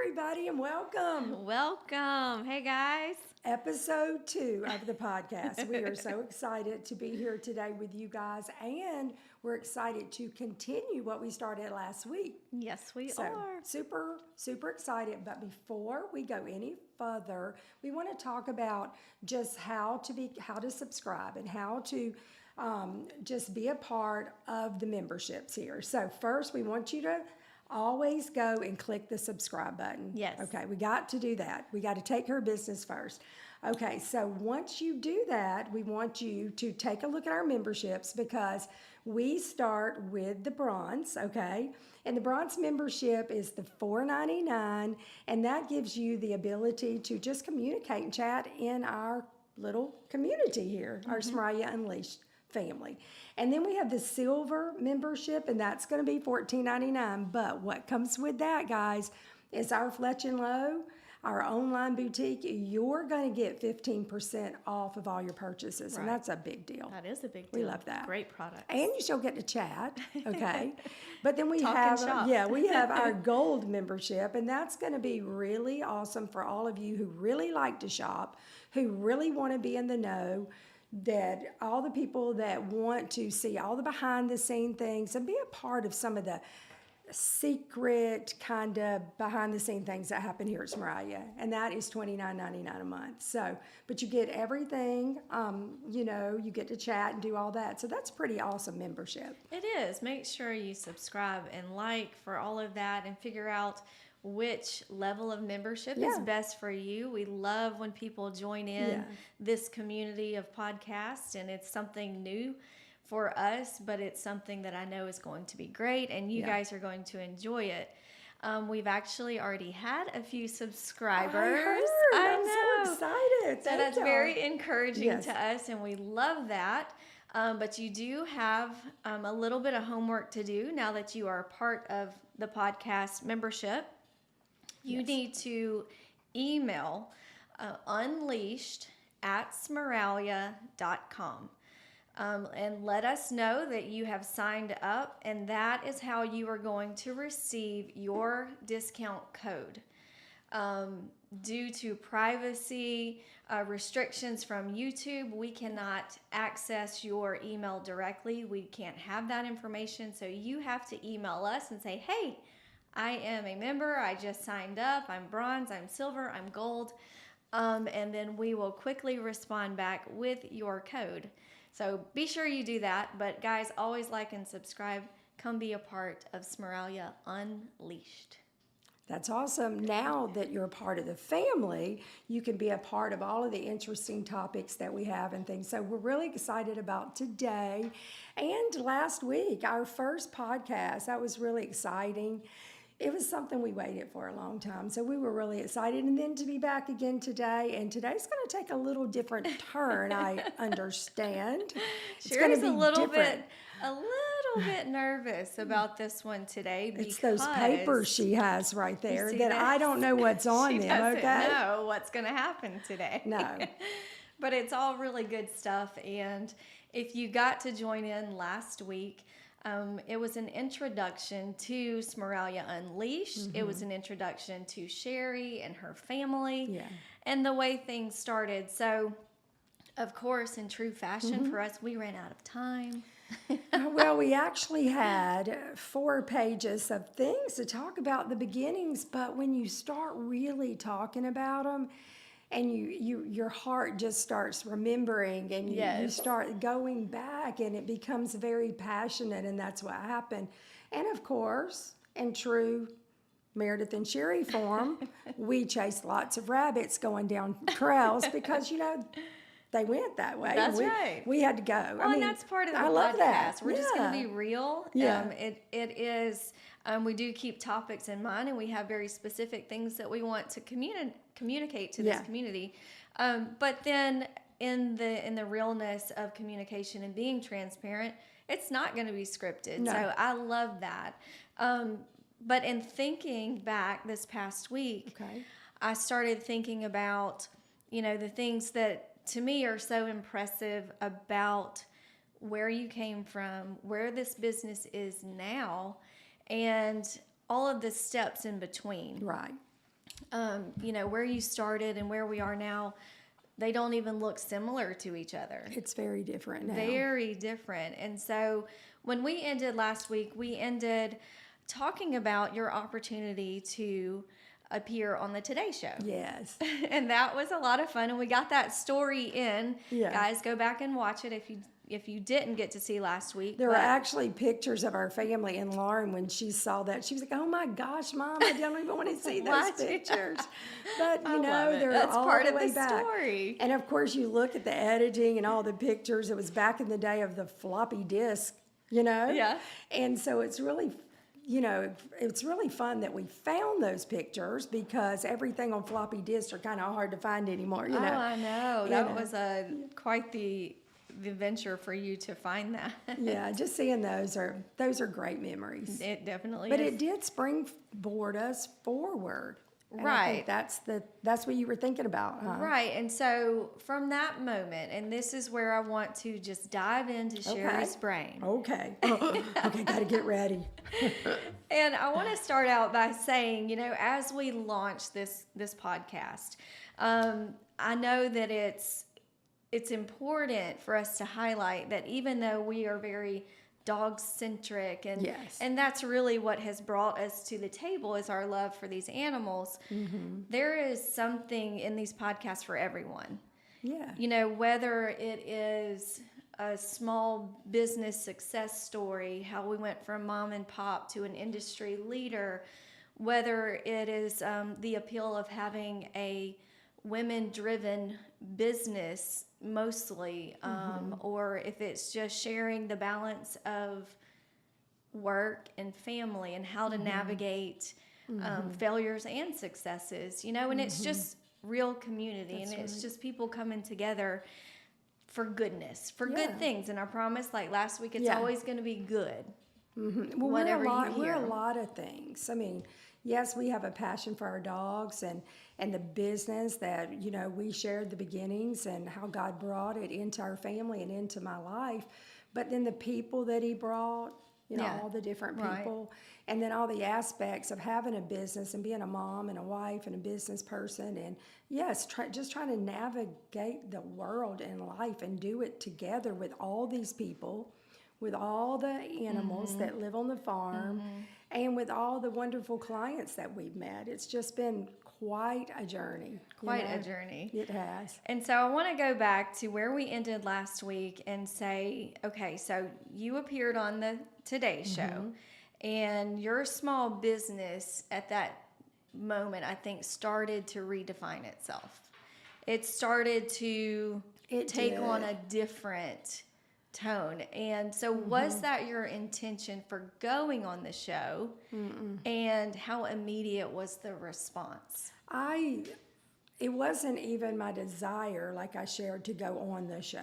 everybody, and welcome. Welcome. Hey, guys. Episode 2 of the podcast. We are so excited to be here today with you guys, and we're excited to continue what we started last week. Yes, we are. Super excited. But before we go any further, we want to talk about just how to subscribe and how to just be a part of the memberships here. So first, we want you to always go and click the subscribe button. Yes. Okay, we got to do that. We got to take care of business first. Okay, so once you do that, we want you to take a look at our memberships because we start with the bronze, okay? And the bronze membership is the $4.99, and that gives you the ability to just communicate and chat in our little community here, our Smeraglia Unleashed family. And then we have the silver membership, and that's going to be $14.99. But what comes with that, guys, is our Fletch & Lowe, our online boutique. You're going to get 15% off of all your purchases, and that's a big deal. That is a big deal. We love that. Great product. And you still get to chat, okay? But then we Talk have and shop. we have our gold membership, and that's going to be really awesome for all of you who really like to shop, who really want to be in the know, that all the people that want to see all the behind the scene things and be a part of some of the secret kind of behind the scene things that happen here at Smeraglia, and that is $29.99 a month. So, but you get everything, you get to chat and do all that. So that's pretty awesome membership. It is. Make sure you subscribe and like for all of that and figure out which level of membership is best for you. We love when people join in this community of podcasts, and it's something new for us, but it's something that I know is going to be great, and you guys are going to enjoy it. We've actually already had a few subscribers. I'm so excited. So that's very encouraging to us, and we love that. But you do have a little bit of homework to do now that you are a part of the podcast membership. You need to email unleashed@smeraglia.com. And let us know that you have signed up, and that is how you are going to receive your discount code. Due to privacy restrictions from YouTube, we cannot access your email directly. We can't have that information, so you have to email us and say, hey, I am a member, I just signed up, I'm bronze, I'm silver, I'm gold, and then we will quickly respond back with your code. So be sure you do that, but guys, always like and subscribe. Come be a part of Smeraglia Unleashed. That's awesome. Now that you're a part of the family, you can be a part of all of the interesting topics that we have and things. So we're really excited about today and last week, our first podcast. That was really exciting. It was something we waited for a long time, so we were really excited. And then to be back again today, and today's going to take a little different turn, I understand. Sherry's a little bit nervous about this one today. It's those papers she has right there that I don't know what's on them. She doesn't know what's going to happen today. No. But it's all really good stuff. And if you got to join in last week, it was an introduction to Smeraglia Unleashed. It was an introduction to Sherry and her family and the way things started. So, of course, in true fashion for us, we ran out of time. Well, we actually had 4 pages of things to talk about the beginnings, but when you start really talking about them, and your heart just starts remembering, and you start going back, and it becomes very passionate, and that's what happened. And of course, in true Meredith and Sherry form, we chased lots of rabbits going down trails because, they went that way. That's right. We had to go. Well, and that's part of the podcast. love that. We're just going to be real. Yeah. It is, we do keep topics in mind, and we have very specific things that we want to communicate to this community. But then in the realness of communication and being transparent, it's not going to be scripted. No. So I love that. But in thinking back this past week, I started thinking about, the things that to me are so impressive about where you came from, where this business is now, and all of the steps in between. Right. where you started and where we are now, they don't even look similar to each other. It's very different now. Very different. And so when we ended last week, we ended talking about your opportunity to appear on the Today Show. Yes. And that was a lot of fun. And we got that story in. Yeah. Guys, go back and watch it if you didn't get to see last week. There were actually pictures of our family, and Lauren, when she saw that, she was like, "Oh my gosh, Mom, I don't even want to see those pictures." But That's all part the of way the back. story. And of course, you look at the editing and all the pictures. It was back in the day of the floppy disk, Yeah. And so it's really. It's really fun that we found those pictures, because everything on floppy disks are kind of hard to find anymore. Oh, I know. That was quite the venture for you to find that. Yeah, just seeing those are great memories. It definitely But is. it did springboard us forward. And Right. I think that's what you were thinking about, huh? Right. And so from that moment, and this is where I want to just dive into Sherry's brain. Okay. Okay, got to get ready. And I want to start out by saying, as we launch this podcast, I know that it's important for us to highlight that even though we are very dog centric, and Yes. and that's really what has brought us to the table, is our love for these animals. There is something in these podcasts for everyone. Yeah. Whether it is a small business success story, how we went from mom and pop to an industry leader, whether it is the appeal of having a women-driven business mostly, or if it's just sharing the balance of work and family and how to navigate failures and successes, and it's just real community. That's and it's right. just people coming together for goodness, for Yeah. good things. And I promise, like last week, it's Yeah. always going to be good. Well, Whatever we're you a hear. lot of things. I mean, yes, we have a passion for our dogs and the business that, we shared the beginnings and how God brought it into our family and into my life. But then the people that he brought, Yeah. all the different Right. people, and then all the aspects of having a business and being a mom and a wife and a business person. And yes, just trying to navigate the world and life and do it together with all these people, with all the animals that live on the farm, and with all the wonderful clients that we've met. It's just been quite a journey. Quite a journey. It has. And so I want to go back to where we ended last week and say, okay, so you appeared on the Today Show, and your small business at that moment, I think, started to redefine itself. It started to take on a different tone. And so was that your intention for going on the show? And how immediate was the response? It wasn't even my desire, like I shared, to go on the show.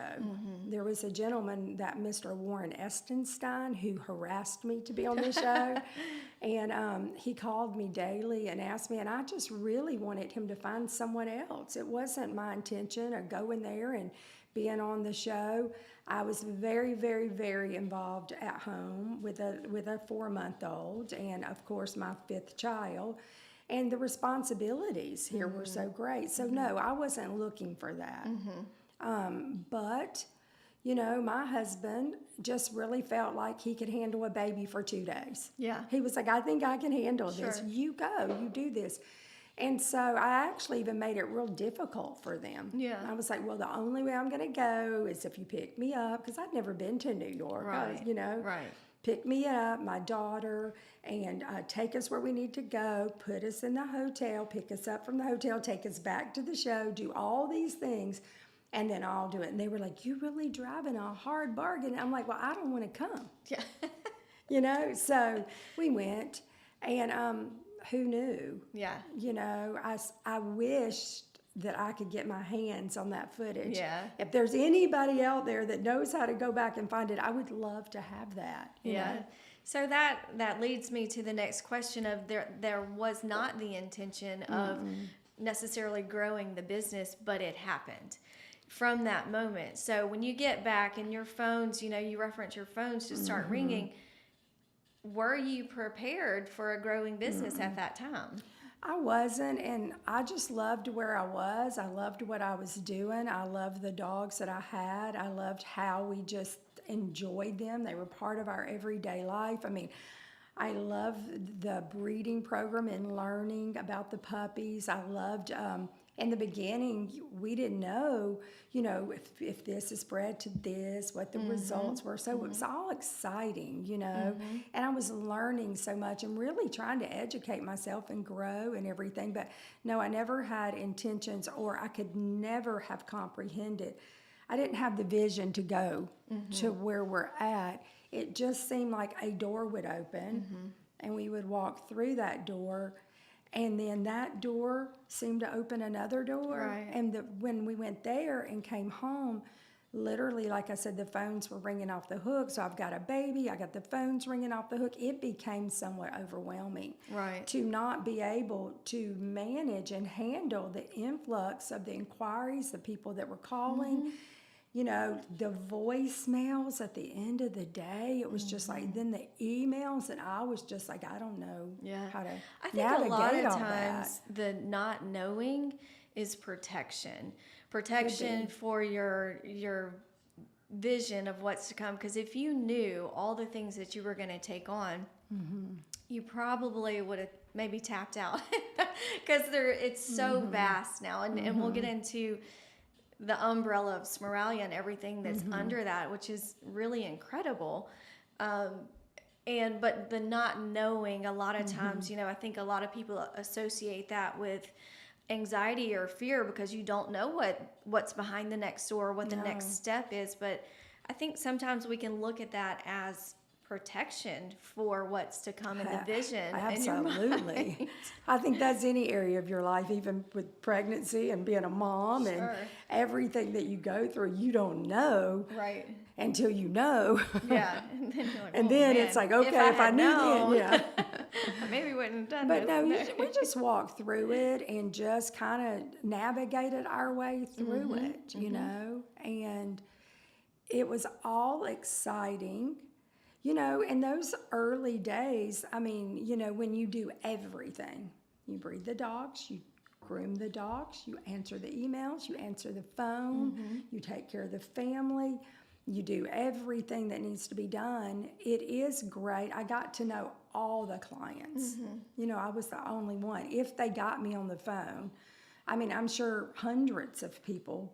There was a gentleman, that Mr. Warren Estenstein, who harassed me to be on the show. And he called me daily and asked me, and I just really wanted him to find someone else. It wasn't my intention of going there and being on the show. I was very, very, very involved at home with a 4-month-old, and of course my 5th child. And the responsibilities here were so great. So no, I wasn't looking for that. But, my husband just really felt like he could handle a baby for 2 days. Yeah. He was like, I think I can handle this. Sure. You go, you do this. And so I actually even made it real difficult for them. Yeah. I was like, well, the only way I'm going to go is if you pick me up, because I'd never been to New York. Right. Right. Pick me up, my daughter, and take us where we need to go, put us in the hotel, pick us up from the hotel, take us back to the show, do all these things, and then I'll do it. And they were like, you really driving a hard bargain. I'm like, well, I don't want to come. Yeah. So we went, and who knew? Yeah. I wished that I could get my hands on that footage. Yeah. If there's anybody out there that knows how to go back and find it, I would love to have that. you know? So that leads me to the next question of there was not the intention of necessarily growing the business, but it happened from that moment. So when you get back and your phones, you reference your phones to start ringing, were you prepared for a growing business at that time? I wasn't, and I just loved where I was. I loved what I was doing. I loved the dogs that I had. I loved how we just enjoyed them. They were part of our everyday life. I mean, I loved the breeding program and learning about the puppies. I loved, in the beginning, we didn't know, if this is bred to this, what the results were. So it was all exciting, and I was learning so much and really trying to educate myself and grow and everything. But no, I never had intentions, or I could never have comprehended. I didn't have the vision to go to where we're at. It just seemed like a door would open and we would walk through that door, and then that door seemed to open another door. Right. And when we went there and came home, literally, like I said, the phones were ringing off the hook. So I've got a baby, I got the phones ringing off the hook. It became somewhat overwhelming. Right. To not be able to manage and handle the influx of the inquiries, the people that were calling. The voicemails at the end of the day, it was just like, then the emails, and I was just like, I don't know how to I think navigate a lot of all times the not knowing is protection for your vision of what's to come. Because if you knew all the things that you were going to take on, you probably would have maybe tapped out because it's so vast now, and we'll get into the umbrella of Smeraglia and everything that's under that, which is really incredible. But the not knowing, a lot of times, I think a lot of people associate that with anxiety or fear because you don't know what's behind the next door, what the next step is. But I think sometimes we can look at that as protection for what's to come in the vision. Absolutely. I think that's any area of your life, even with pregnancy and being a mom and everything that you go through, you don't know until you know. Yeah. And then you're like, and then it's like, okay, if I knew then, I maybe wouldn't have done But this. no, we just walked through it and just kind of navigated our way through it, and it was all exciting. In those early days, I mean, when you do everything, you breed the dogs, you groom the dogs, you answer the emails, you answer the phone, you take care of the family, you do everything that needs to be done. It is great. I got to know all the clients. I was the only one. If they got me on the phone, I mean, I'm sure hundreds of people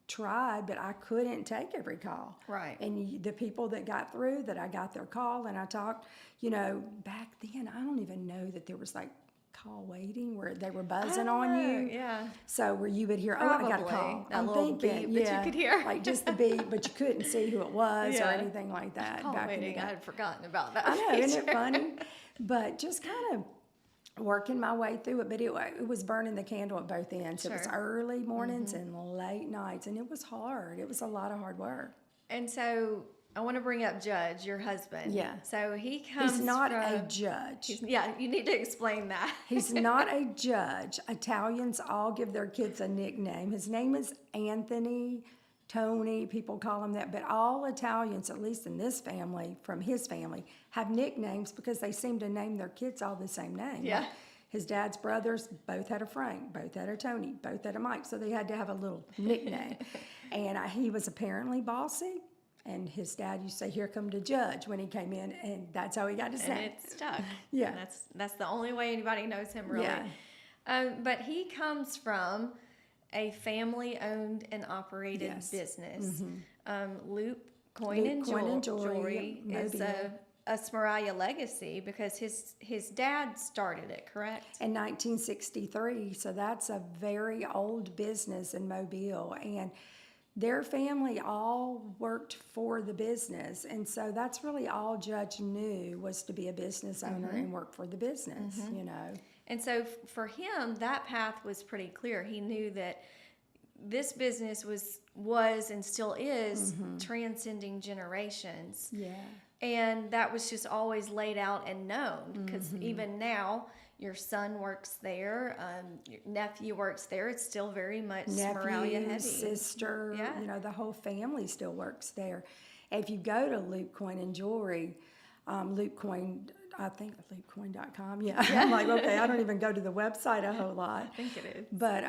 tried, but I couldn't take every call. Right. And the people that got through, that I got their call and I talked, back then, I don't even know that there was like call waiting where they were buzzing on you. Yeah. So where you would hear, I got a call. That little beep that you could hear. Like just the beep, but you couldn't see who it was or anything like that. Call back waiting, in the day. I had forgotten about that. I know, isn't it funny? But just kind of working my way through it, but it was burning the candle at both ends. It was early mornings and late nights, and it was hard. It was a lot of hard work. And so I want to bring up Judge, your husband. Yeah. So he comes He's not from, a judge. you need to explain that. He's not a judge. Italians all give their kids a nickname. His name is Anthony, Tony, people call him that, but all Italians, at least in this family, from his family, have nicknames because they seem to name their kids all the same name. Yeah. Like his dad's brothers both had a Frank, both had a Tony, both had a Mike, so they had to have a little nickname. And he was apparently bossy, and his dad used to say, "Here come the judge," when he came in, and that's how he got his name. And it stuck. Yeah. That's the only way anybody knows him, really. Yeah. But he comes from a family-owned and operated business. Loop Coin and Jewelry is a Smeraglia legacy because his dad started it, correct? In 1963, so that's a very old business in Mobile, and their family all worked for the business, and so that's really all Judge knew, was to be a business owner and work for the business, And so for him, that path was pretty clear. He knew that this business was and still is transcending generations. Yeah. And that was just always laid out and known, because even now, your son works there, your nephew works there. It's still very much Smeraglia heavy. Sister, the whole family still works there. If you go to Loop Coin and Jewelry, Loop Coin I think loopcoin.com. Yeah. I'm like, okay, I don't even go to the website a whole lot. I think it is. But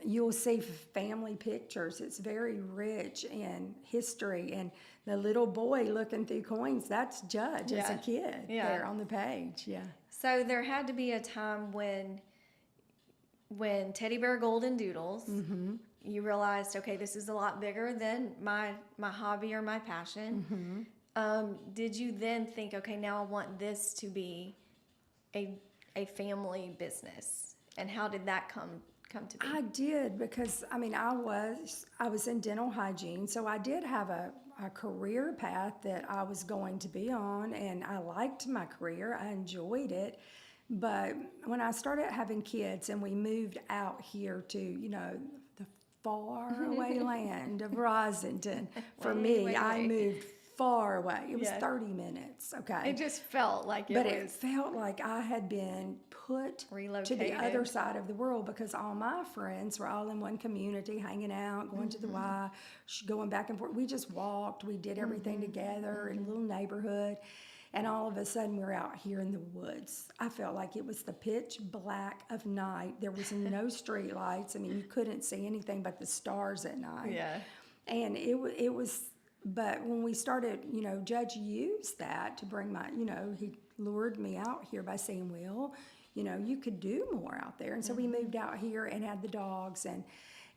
you'll see family pictures. It's very rich in history. And the little boy looking through coins, that's Judge as a kid there on the page. Yeah. So there had to be a time when Teddy Bear Golden Doodles, you realized, okay, this is a lot bigger than my hobby or my passion. Did you then think, okay, now I want this to be a family business? And how did that come to be? I did, because I mean I was in dental hygiene, so I did have a career path that I was going to be on, and I liked my career. I enjoyed it. But when I started having kids and we moved out here to, the far away land of Rosington, for me, I moved far away. It was 30 minutes, okay? It just felt like it felt like I had been put to the other side of the world, because all my friends were all in one community, hanging out, going to the Y, going back and forth. We just walked. We did everything together in a little neighborhood. And all of a sudden, we're out here in the woods. I felt like it was the pitch black of night. There was no street lights. I mean, you couldn't see anything but the stars at night. Yeah. And it was, but when we started, Judge used that to bring he lured me out here by saying, well, you could do more out there. And so we moved out here and had the dogs, and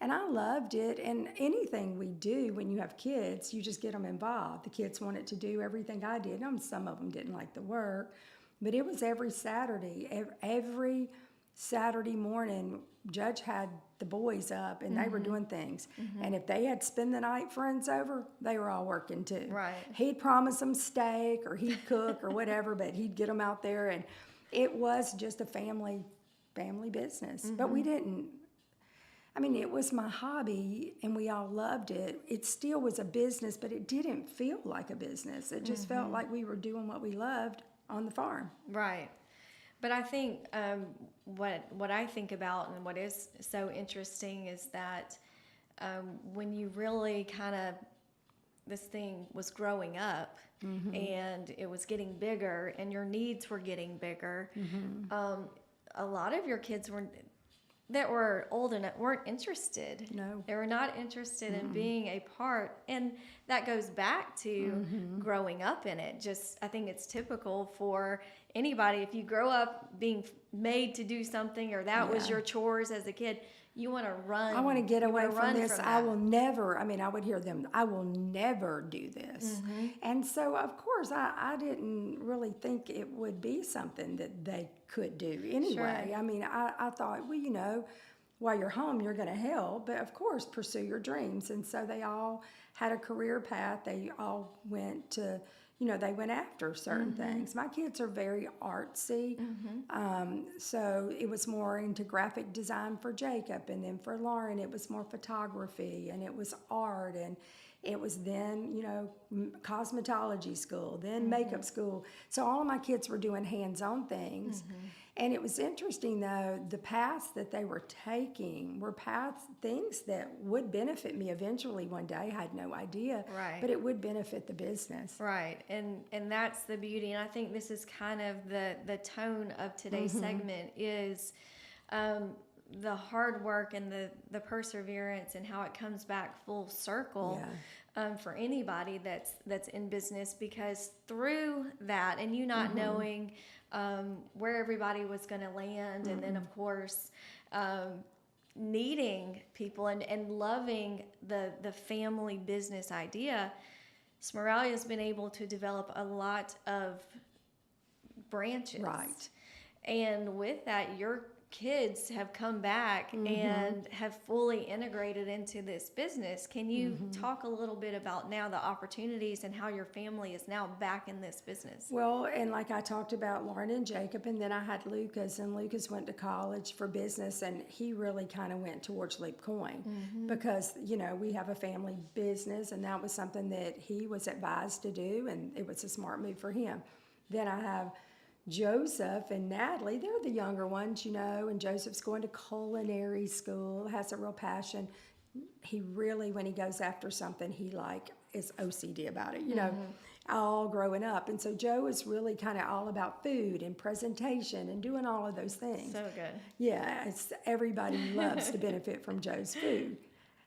I loved it. And anything we do when you have kids, you just get them involved. The kids wanted to do everything I did. Some of them didn't like the work, but it was every Saturday. Every Saturday morning, Judge had the boys up, and they were doing things. And if they had spend the night friends over, they were all working too. Right. He'd promise them steak, or he'd cook or whatever, but he'd get them out there. And it was just a family business. But we didn't. I mean, it was my hobby, and we all loved it. It still was a business, but it didn't feel like a business. It just felt like we were doing what we loved on the farm. Right. But I think what I think about, and what is so interesting, is that when you really this thing was growing up, and it was getting bigger, and your needs were getting bigger, a lot of your kids that were old enough weren't interested. No. They were not interested in being a part. And that goes back to growing up in it. I think it's typical for anybody. If you grow up being made to do something, or that was your chores as a kid, you want to run. I want to get away from this. I will. will never, I would hear them, I will never do this. And so, of course, I didn't really think it would be something that they could do anyway. Sure. I thought, well, while you're home, you're going to help, but of course, pursue your dreams. And so they all had a career path. They all went to, they went after certain things. My kids are very artsy. So it was more into graphic design for Jacob, and then for Lauren, it was more photography, and it was art, and it was then, cosmetology school, then makeup school. So all of my kids were doing hands-on things. And it was interesting, though, the paths that they were taking were things that would benefit me eventually one day. I had no idea. Right. But it would benefit the business. Right. And that's the beauty. And I think this is kind of the tone of today's segment is the hard work and the perseverance, and how it comes back full circle. For anybody that's in business, because through that, and you not knowing where everybody was going to land, and then of course needing people and loving the family business idea, Smeraglia has been able to develop a lot of branches. Right. And with that, your kids have come back and have fully integrated into this business. Can you talk a little bit about now the opportunities and how your family is now back in this business? Well, and like I talked about Lauren and Jacob, and then I had Lucas, and Lucas went to college for business, and he really kind of went towards Leap Coin because, we have a family business, and that was something that he was advised to do, and it was a smart move for him. Then I have Joseph and Natalie, they're the younger ones, and Joseph's going to culinary school, has a real passion. He really, when he goes after something, he is OCD about it, all growing up. And so Joe is really kind of all about food and presentation and doing all of those things. So good. Yeah, everybody loves to benefit from Joe's food.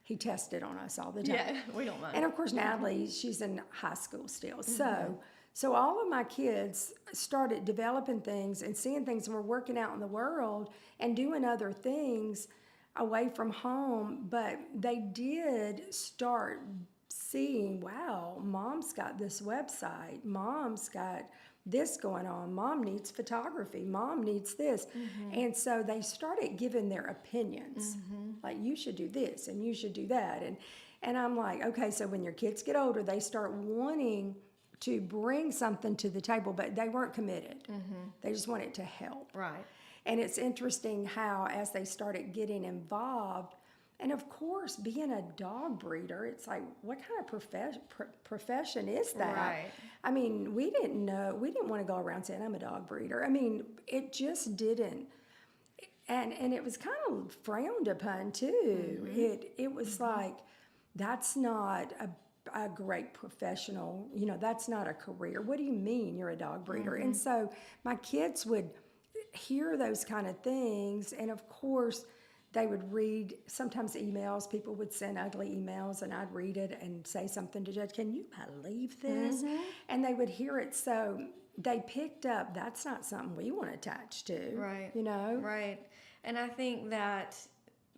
He tested on us all the time. Yeah, we don't mind. And of course, Natalie, she's in high school still. So all of my kids started developing things and seeing things, and were working out in the world and doing other things away from home. But they did start seeing, wow, Mom's got this website. Mom's got this going on. Mom needs photography. Mom needs this. And so they started giving their opinions. Like, you should do this and you should do that. And I'm like, okay, so when your kids get older, they start wanting to bring something to the table, but they weren't committed. They just wanted to help. Right. And it's interesting how, as they started getting involved, and of course, being a dog breeder, it's like, what kind of profession is that? Right. I mean, we didn't know, we didn't want to go around saying, I'm a dog breeder. I mean, it just didn't. And it was kind of frowned upon too. It was like, that's not a great professional, that's not a career. What do you mean you're a dog breeder? And so my kids would hear those kind of things, and of course, they would read sometimes emails. People would send ugly emails, and I'd read it and say something to Judge, can you believe this? And they would hear it. So they picked up, that's not something we want to attach to. Right. Right. And I think that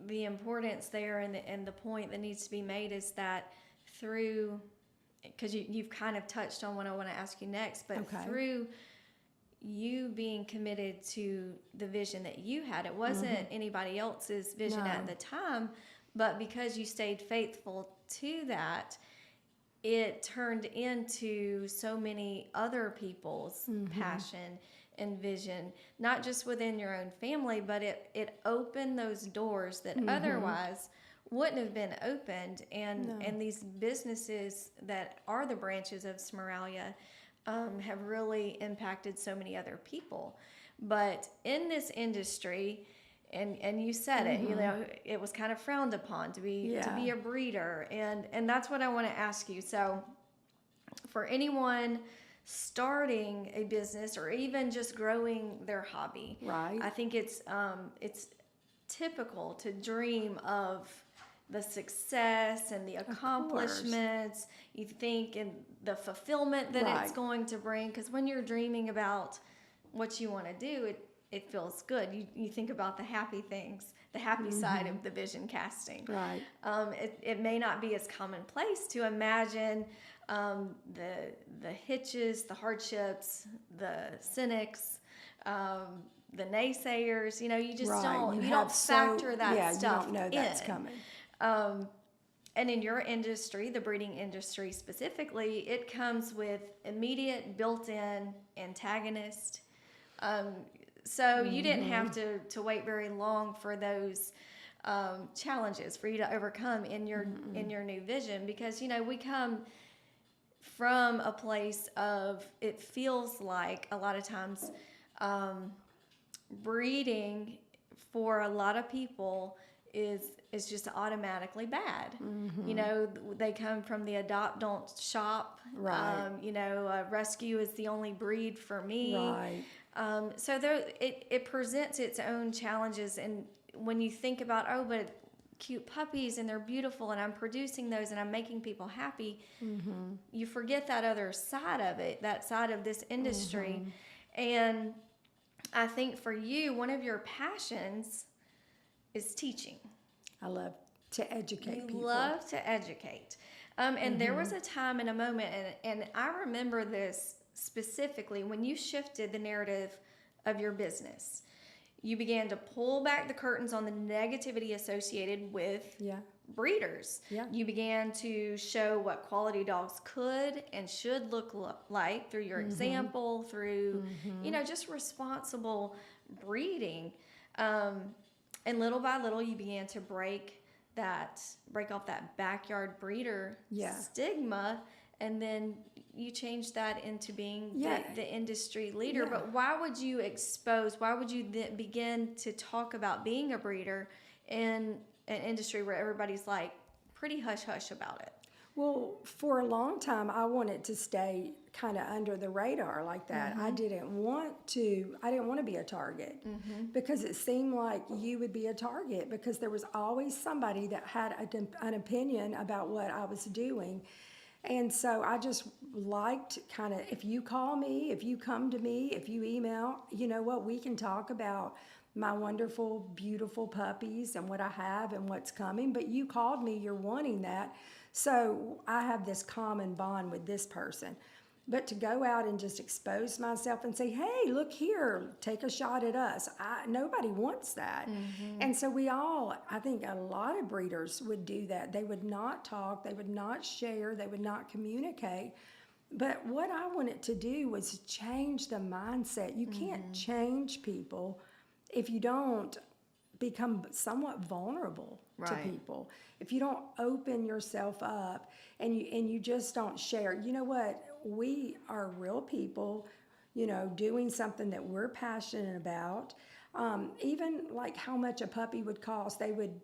the importance there and the point that needs to be made is that through, because you've kind of touched on what I want to ask you next, but through you being committed to the vision that you had, it wasn't anybody else's vision at the time, but because you stayed faithful to that, it turned into so many other people's passion and vision, not just within your own family, but it opened those doors that otherwise wouldn't have been opened. And these businesses that are the branches of Smeraglia have really impacted so many other people. But in this industry, and you said it, it was kind of frowned upon to be a breeder, and that's what I want to ask you. So for anyone starting a business or even just growing their hobby, right, I think it's typical to dream of the success and the accomplishments. You think in the fulfillment that it's going to bring, because when you're dreaming about what you want to do, it feels good. You think about the happy things, the happy side of the vision casting. Right. It may not be as commonplace to imagine the hitches, the hardships, the cynics, the naysayers. You just don't. You don't factor that stuff in. You don't know that's coming. And in your industry, the breeding industry specifically, it comes with immediate built-in antagonist. So you didn't have to wait very long for those challenges for you to overcome in your new vision, because we come from a place of, it feels like a lot of times breeding for a lot of people is just automatically bad. They come from the adopt, don't shop. Right. Rescue is the only breed for me. Right. So it presents its own challenges. And when you think about, but cute puppies and they're beautiful and I'm producing those and I'm making people happy, you forget that other side of it, that side of this industry. And I think for you, one of your passions is teaching. I love to educate people. You love to educate. And there was a time and a moment, and I remember this specifically, when you shifted the narrative of your business. You began to pull back the curtains on the negativity associated with breeders. Yeah. You began to show what quality dogs could and should look like through your example, through, just responsible breeding. And little by little, you began to break off that backyard breeder stigma, and then you changed that into being the industry leader. Yeah. But why would you begin to talk about being a breeder in an industry where everybody's like pretty hush-hush about it? Well, for a long time, I wanted to stay kind of under the radar like that. I didn't want to be a target because it seemed like you would be a target because there was always somebody that had an opinion about what I was doing. And so I just liked kind of, if you call me, if you come to me, if you email, you know what, we can talk about my wonderful, beautiful puppies and what I have and what's coming. But you called me, you're wanting that. So I have this common bond with this person. But to go out and just expose myself and say, hey, look here, take a shot at us, nobody wants that. And so I think a lot of breeders would do that. They would not talk, they would not share, they would not communicate. But what I wanted to do was change the mindset. You can't change people if you don't become somewhat vulnerable to Right. people. If you don't open yourself up and you just don't share. You know what? We are real people, doing something that we're passionate about. Even like how much a puppy would cost, they would,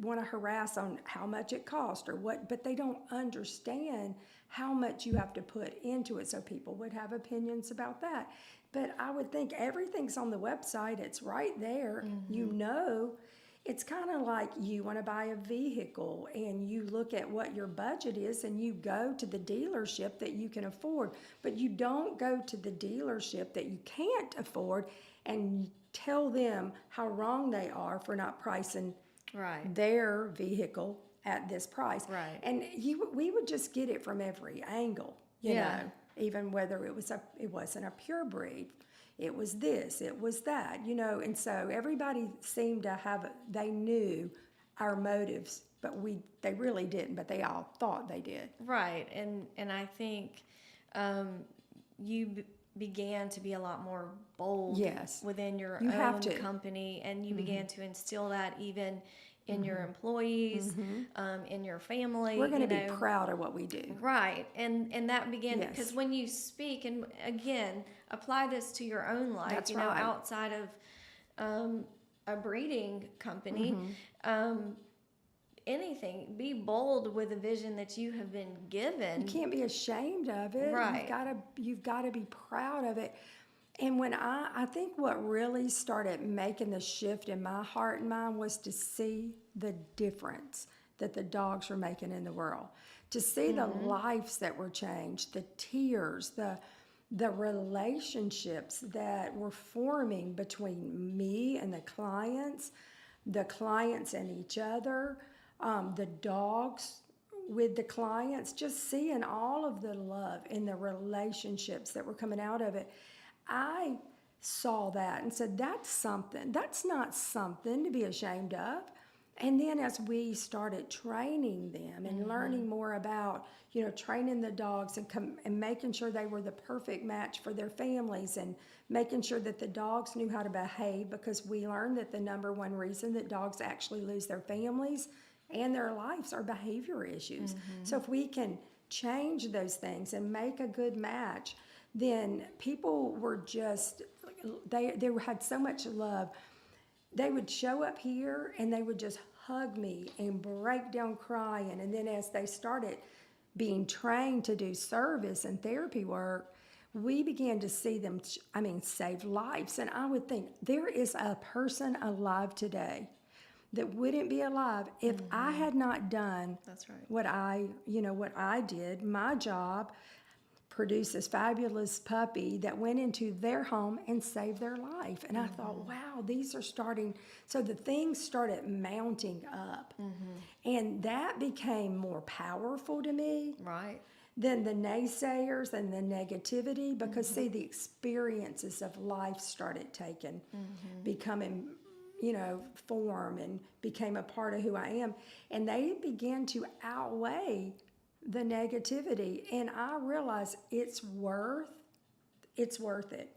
want to harass on how much it cost or what, but they don't understand how much you have to put into it. So people would have opinions about that. But I would think everything's on the website. It's right there. It's kind of like you want to buy a vehicle and you look at what your budget is and you go to the dealership that you can afford, but you don't go to the dealership that you can't afford and tell them how wrong they are for not pricing Right. their vehicle at this price. Right. And we would just get it from every angle, Yeah. even whether it wasn't a pure breed. It was this, it was that, and so everybody seemed to they knew our motives, but they really didn't, but they all thought they did. Right. And I think you began to be a lot more bold Yes. within your You have own to. company, and you began to instill that even in your employees, in your family. We're going to be proud of what we do. Right. And that began Yes. because when you speak, and again, apply this to your own life, That's right. outside of a breeding company, anything, be bold with the vision that you have been given. You can't be ashamed of it. Right. You've got to be proud of it. And when I think what really started making the shift in my heart and mind was to see the difference that the dogs were making in the world, to see the lives that were changed, the tears, the relationships that were forming between me and the clients and each other, the dogs with the clients, just seeing all of the love and the relationships that were coming out of it. I saw that and said, that's not something to be ashamed of. And then as we started training them and learning more about, training the dogs and making sure they were the perfect match for their families and making sure that the dogs knew how to behave, because we learned that the number one reason that dogs actually lose their families and their lives are behavior issues. So if we can change those things and make a good match, then people were just, they had so much love. They would show up here and they would just hug me and break down crying. And then as they started being trained to do service and therapy work, we began to see them, save lives. And I would think there is a person alive today that wouldn't be alive if I had not done That's right. what I did, my job, produce this fabulous puppy that went into their home and saved their life. And I thought, wow, these are starting. So the things started mounting up. And that became more powerful to me Right. than the naysayers and the negativity, because see, the experiences of life started becoming, form and became a part of who I am. And they began to outweigh the negativity, and I realized it's worth it.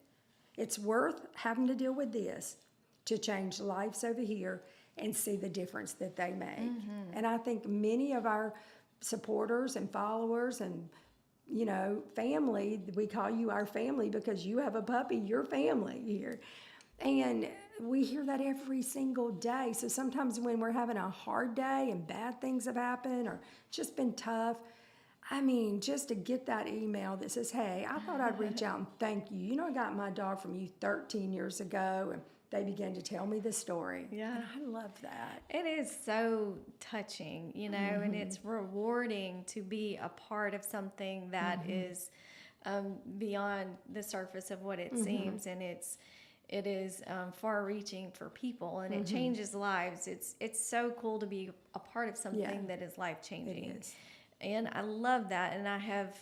It's worth having to deal with this to change lives over here and see the difference that they make. And I think many of our supporters and followers and family, we call you our family because you have a puppy, your family here. And we hear that every single day. So sometimes when we're having a hard day and bad things have happened or just been tough, I mean, just to get that email that says, hey, I thought I'd reach out and thank you. You know, I got my dog from you 13 years ago, and they began to tell me the story. Yeah. And I love that. It is so touching, you know, and it's rewarding to be a part of something that is beyond the surface of what it seems, and it is far-reaching for people, and it changes lives. It's so cool to be a part of something that is life-changing. It is. And I love that, and I have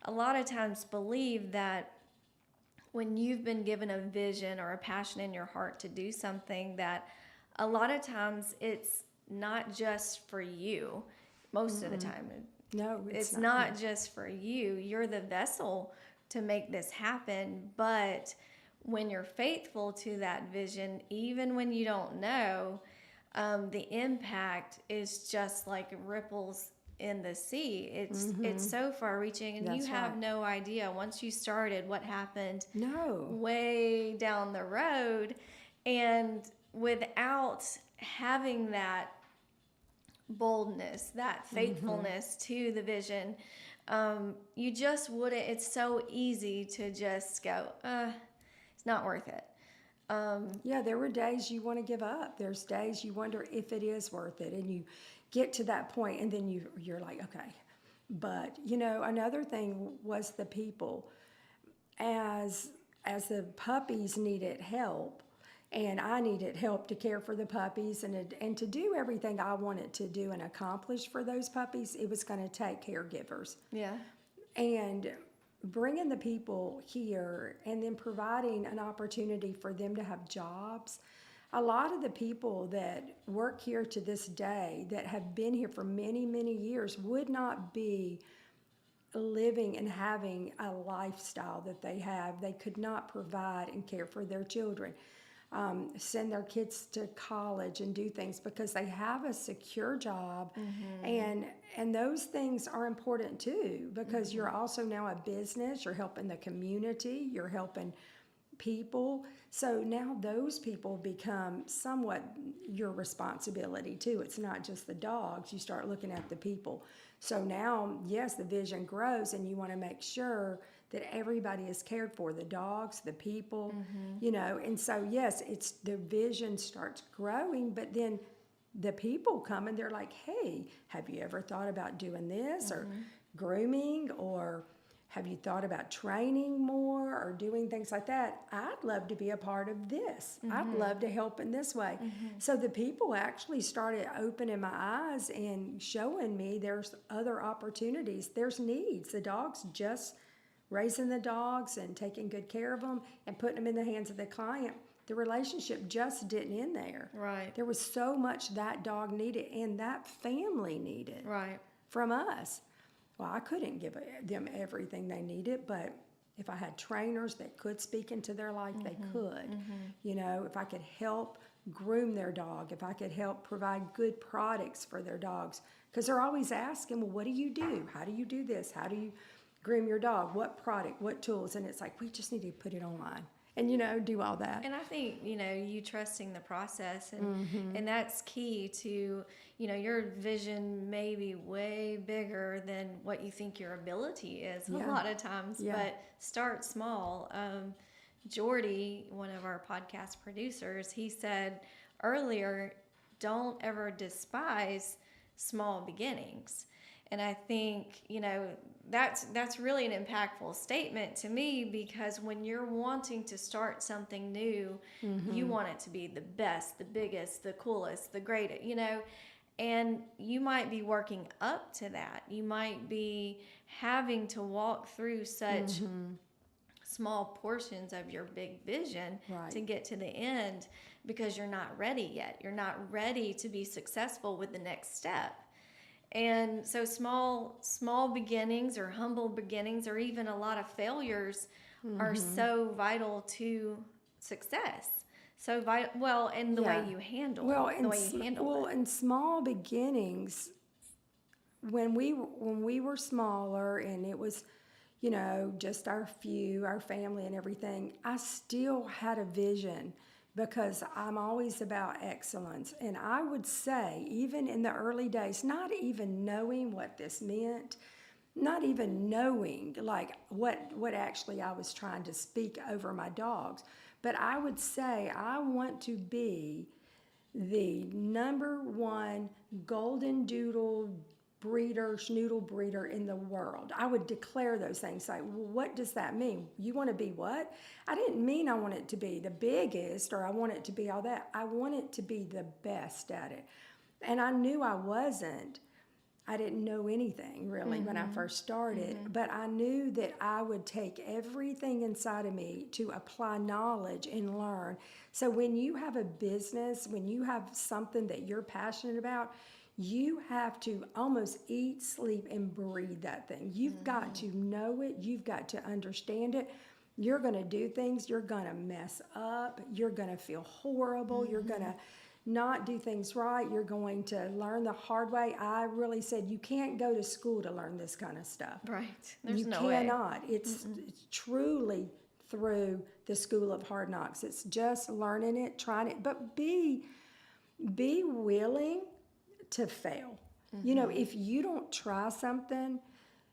a lot of times believed that when you've been given a vision or a passion in your heart to do something, that a lot of times it's not just for you. Most of the time, No, it's not just for you. You're the vessel to make this happen. But when you're faithful to that vision, even when you don't know, the impact is just like ripples in the sea. It's so far reaching, and That's you have right. no idea once you started what happened No. way down the road. And without having that boldness, that faithfulness to the vision, you just wouldn't. It's so easy to just go, it's not worth it. Yeah, there were days you want to give up. There's days you wonder if it is worth it, and you get to that point, and then you're like, okay. But you know, another thing was the people. As the puppies needed help, and I needed help to care for the puppies and to do everything I wanted to do and accomplish for those puppies, it was going to take caregivers. Yeah. And bringing the people here and then providing an opportunity for them to have jobs. A lot of the people that work here to this day that have been here for many, many years would not be living and having a lifestyle that they have. They could not provide and care for their children, send their kids to college and do things because they have a secure job. And those things are important too, because you're also now a business, you're helping the community, you're helping people. So now those people become somewhat your responsibility too. It's not just the dogs, you start looking at the people. So now, yes, the vision grows, and you want to make sure that everybody is cared for, the dogs, the people, you know. And so, yes, it's the vision starts growing, but then the people come and they're like, hey, have you ever thought about doing this or grooming, or have you thought about training more or doing things like that? I'd love to be a part of this. I'd love to help in this way. So the people actually started opening my eyes and showing me there's other opportunities. There's needs. The dogs, just raising the dogs and taking good care of them and putting them in the hands of the client, the relationship just didn't end there. Right. There was so much that dog needed and that family needed Right. from us. Well, I couldn't give them everything they needed, but if I had trainers that could speak into their life, they could. You know, if I could help groom their dog, if I could help provide good products for their dogs, because they're always asking, well, what do you do? How do you do this? How do you groom your dog? What product? What tools? And it's like, we just need to put it online and, you know, do all that. And I think, you know, you trusting the process, and that's key to, you know, your vision may be way bigger than what you think your ability is a lot of times, but start small. Jordy, one of our podcast producers, he said earlier, don't ever despise small beginnings. And I think, you know, that's really an impactful statement to me, because when you're wanting to start something new, you want it to be the best, the biggest, the coolest, the greatest, you know, and you might be working up to that. You might be having to walk through such small portions of your big vision to get to the end, because you're not ready yet. You're not ready to be successful with the next step. And so small beginnings or humble beginnings or even a lot of failures are so vital to success. So vital, well, and the way you handle it. In small beginnings, when we were smaller and it was, you know, just our family and everything, I still had a vision because I'm always about excellence. And I would say, even in the early days, not even knowing what this meant, not even knowing like what actually I was trying to speak over my dogs, but I would say I want to be the number one golden doodle breeder, schnoodle breeder in the world. I would declare those things. Like, well, what does that mean? You want to be what? I didn't mean I want it to be the biggest or I want it to be all that. I want it to be the best at it. And I knew I wasn't. I didn't know anything really when I first started, but I knew that I would take everything inside of me to apply knowledge and learn. So when you have a business, when you have something that you're passionate about, you have to almost eat, sleep, and breathe that thing. You've got to know it. You've got to understand it. You're going to do things. You're going to mess up. You're going to feel horrible. You're going to not do things right. You're going to learn the hard way. I really said you can't go to school to learn this kind of stuff. Right. There's You no way. cannot. It's truly through the school of hard knocks. It's just learning it, trying it, but be willing to fail. You know, if you don't try something,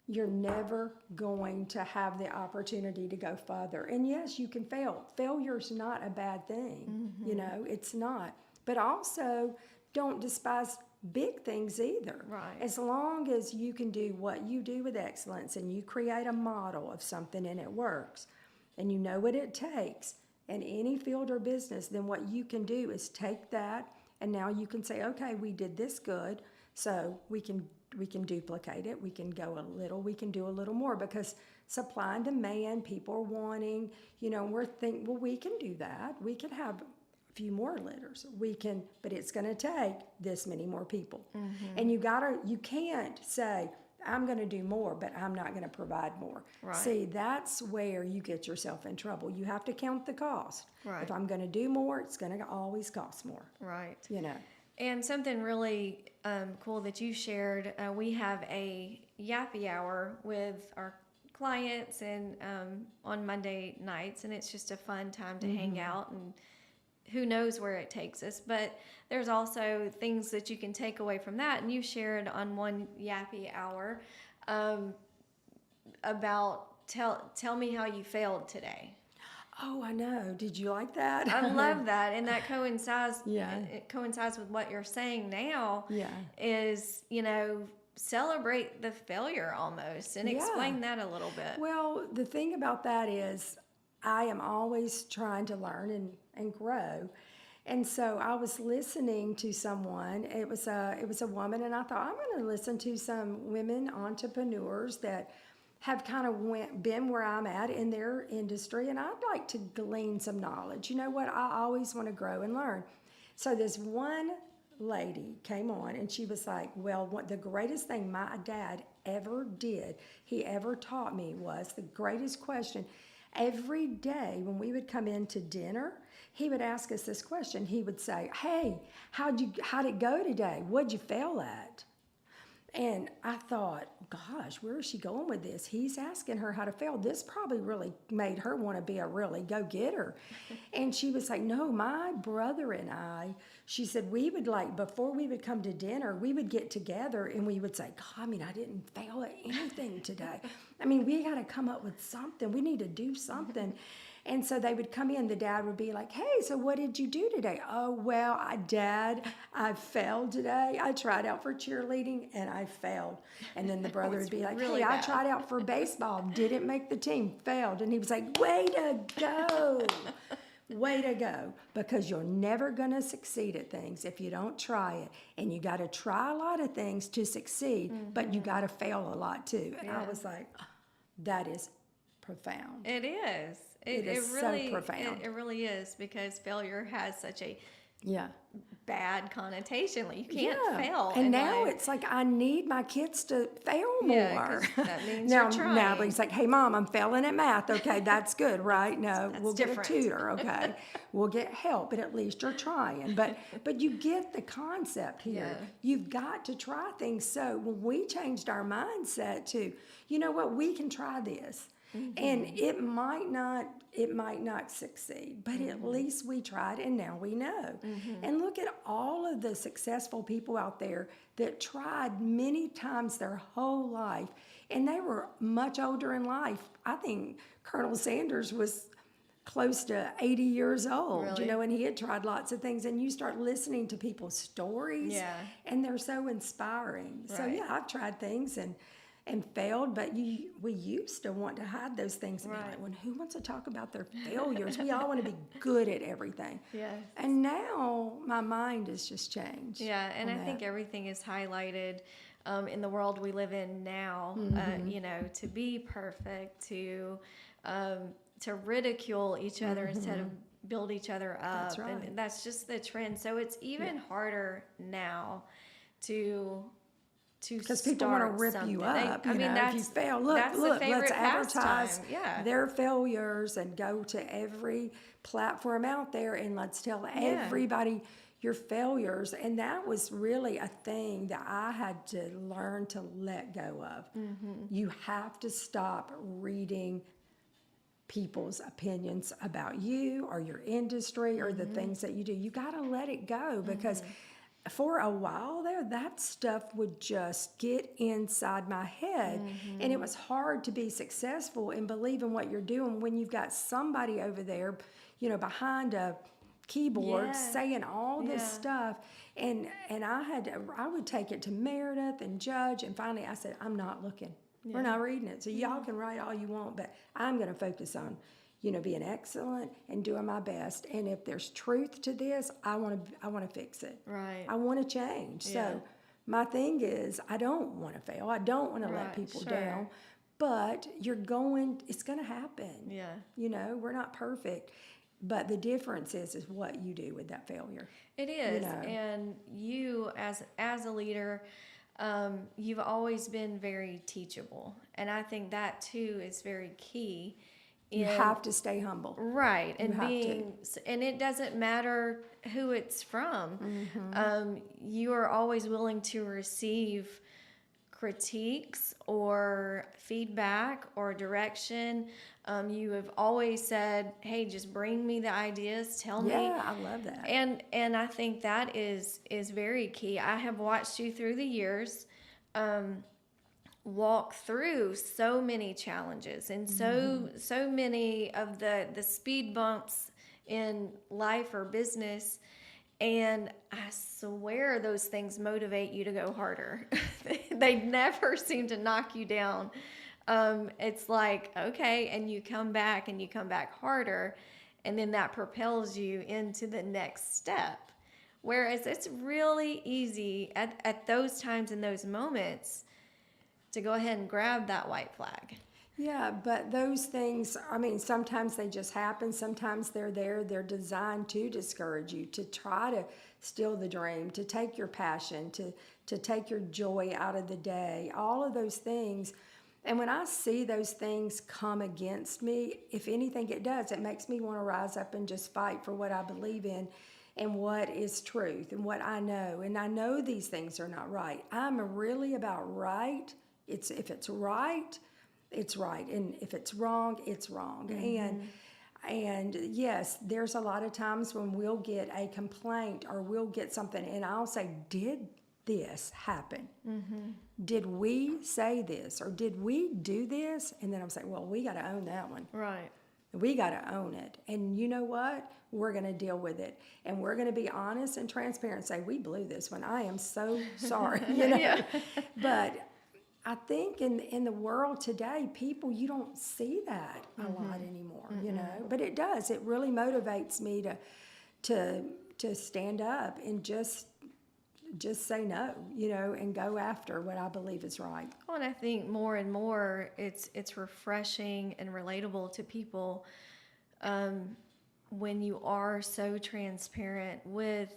you're never going to have the opportunity to go further. And yes, you can fail. Failure's not a bad thing. You know, it's not. But also, don't despise big things either. Right. As long as you can do what you do with excellence and you create a model of something and it works and you know what it takes in any field or business, then what you can do is take that and now you can say, okay, we did this good, so we can duplicate it. We can go a little, we can do a little more because supply and demand, people are wanting, you know, we're thinking, well, we can do that. We can have few more litters. We can, but it's going to take this many more people. And you can't say, I'm going to do more, but I'm not going to provide more. Right. See, that's where you get yourself in trouble. You have to count the cost. Right. If I'm going to do more, it's going to always cost more. Right. You know. And something really cool that you shared, we have a yappy hour with our clients and on Monday nights, and it's just a fun time to hang out, and who knows where it takes us. But there's also things that you can take away from that. And you shared on one yappy hour about tell me how you failed today. Oh, I know. Did you like that? I love that, and that coincides. Yeah. It coincides with what you're saying now. Yeah. Is celebrate the failure almost, and explain that a little bit. Well, the thing about that is I am always trying to learn and grow. And so I was listening to someone. It was a woman, and I thought, I'm going to listen to some women entrepreneurs that have kind of been where I'm at in their industry, and I'd like to glean some knowledge. You know what? I always want to grow and learn. So this one lady came on, and she was like, well, the greatest thing my dad ever did, he ever taught me, was the greatest question. Every day when we would come in to dinner, he would ask us this question. He would say, hey, how'd it go today? What'd you fail at? And I thought, gosh, where is she going with this? He's asking her how to fail. This probably really made her want to be a really go-getter. And she was like, no, my brother and I, she said, we would before we would come to dinner, we would get together and we would say, God, I didn't fail at anything today. We got to come up with something. We need to do something. And so they would come in, the dad would be like, hey, so what did you do today? Oh, well, Dad, I failed today. I tried out for cheerleading and I failed. And then the brother would be like, really hey, bad. I tried out for baseball, didn't make the team, failed. And he was like, way to go. Way to go. Because you're never going to succeed at things if you don't try it. And you got to try a lot of things to succeed, but you got to fail a lot too. And I was like, that is profound. It is. It is really, so profound. It really is, because failure has such a Yeah. bad connotation. Like, you can't fail. And in now life. it's like, I need my kids to fail more. Yeah, 'cause that means now, you're trying. Now he's like, hey, Mom, I'm failing at math. Okay, that's good, right? No, we'll different. get a tutor, okay? We'll get help, but at least you're trying. But you get the concept here. Yeah. You've got to try things. So when we changed our mindset to, you know what, we can try this. And it might not succeed, but at least we tried and now we know. And look at all of the successful people out there that tried many times their whole life, and they were much older in life. I think Colonel Sanders was close to 80 years old, Really? and he had tried lots of things, and you start listening to people's stories, Yeah. and they're so inspiring. So Right. yeah, I've tried things and failed, but we used to want to hide those things and be Right. like, well, who wants to talk about their failures? We all want to be good at everything. Yes. And now my mind has just changed. Yeah, and on I think that. everything is highlighted in the world we live in now. To be perfect, to ridicule each other instead of build each other up. That's right. And that's just the trend. So it's even harder now to Because people want to rip something. you up. If you that's fail, look, that's the let's favorite advertise pastime. Yeah. their failures and go to every platform out there and let's tell everybody your failures. And that was really a thing that I had to learn to let go of. You have to stop reading people's opinions about you or your industry or the things that you do. You got to let it go because for a while there, that stuff would just get inside my head. And it was hard to be successful and believe in what you're doing when you've got somebody over there, behind a keyboard Yeah. saying all this Yeah. stuff. And I would take it to Meredith and Judge. And finally I said, I'm not looking. We're not reading it. So y'all can write all you want, but I'm going to focus on being excellent and doing my best. And if there's truth to this, I want to fix it. Right. I want to change. Yeah. So my thing is, I don't want to fail. I don't want to let Right, people sure. down. But it's going to happen. Yeah. We're not perfect. But the difference is what you do with that failure. It is, know. and you as a leader, you've always been very teachable, and I think that too is very key. You have to stay humble. Right, and have and it doesn't matter who it's from. You are always willing to receive critiques or feedback or direction. You have always said, "Hey, just bring me the ideas. Tell me." Yeah, I love that. And I think that is very key. I have watched you through the years walk through so many challenges and so many of the speed bumps in life or business. And I swear those things motivate you to go harder. They never seem to knock you down. It's like, okay, and you come back harder, and then that propels you into the next step. Whereas it's really easy at those times and those moments to go ahead and grab that white flag. Yeah, but those things, sometimes they just happen. Sometimes they're there. They're designed to discourage you, to try to steal the dream, to take your passion, to take your joy out of the day, all of those things. And when I see those things come against me, if anything it does, it makes me want to rise up and just fight for what I believe in and what is truth and what I know. And I know these things are not right. I'm really about right. If it's right, it's right. And if it's wrong, it's wrong. And yes, there's a lot of times when we'll get a complaint or we'll get something and I'll say, did this happen? Did we say this or did we do this? And then I'm saying, well, we got to own that one. Right. We got to own it. And you know what? We're going to deal with it. And we're going to be honest and transparent and say, we blew this one. I am so sorry. Yeah. But I think in the world today, people, you don't see that a lot anymore, But it does. It really motivates me to stand up and just say no, and go after what I believe is right. Well, and I think more and more it's refreshing and relatable to people when you are so transparent with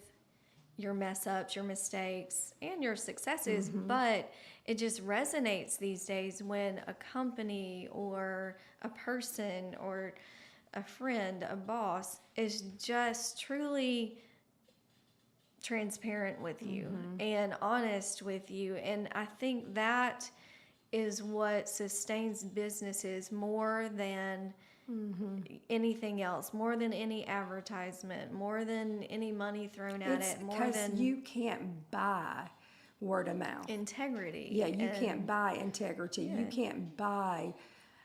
your mess ups, your mistakes, and your successes. But it just resonates these days when a company or a person or a friend, a boss is just truly transparent with you and honest with you. And I think that is what sustains businesses more than anything else, more than any advertisement, more than any money thrown at It's it, more because than you can't buy word of mouth. integrity. Yeah, you and- can't buy integrity. You can't buy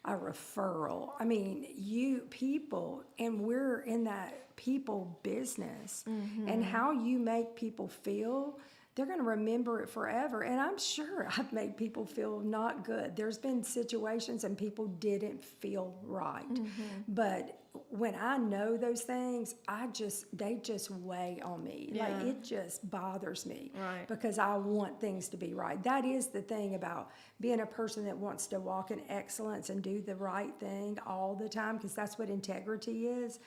a referral. I mean, people, and we're in that people business, and how you make people feel, they're going to remember it forever. And I'm sure I've made people feel not good. There's been situations and people didn't feel right. But when I know those things, they just weigh on me. Yeah. Like, it just bothers me. Right. Because I want things to be right. That is the thing about being a person that wants to walk in excellence and do the right thing all the time, because that's what integrity is.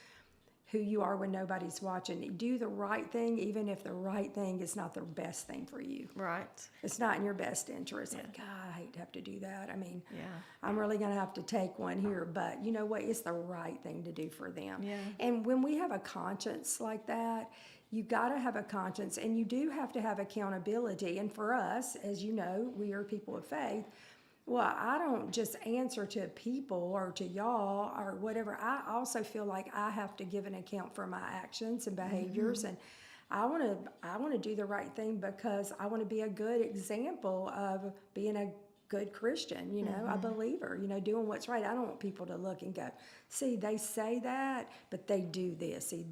Who you are when nobody's watching. Do the right thing, even if the right thing is not the best thing for you. Right. It's not in your best interest. Like, God, I hate to have to do that. I mean, Yeah. I'm really going to have to take one here, but you know what? It's the right thing to do for them. Yeah. And when we have a conscience like that, you got to have a conscience, and you do have to have accountability. And for us, as you know, we are people of faith. Well, I don't just answer to people or to y'all or whatever. I also feel like I have to give an account for my actions and behaviors, and I want to do the right thing because I want to be a good example of being a good Christian, a believer, doing what's right. I don't want people to look and go, see, they say that, but they do this. See,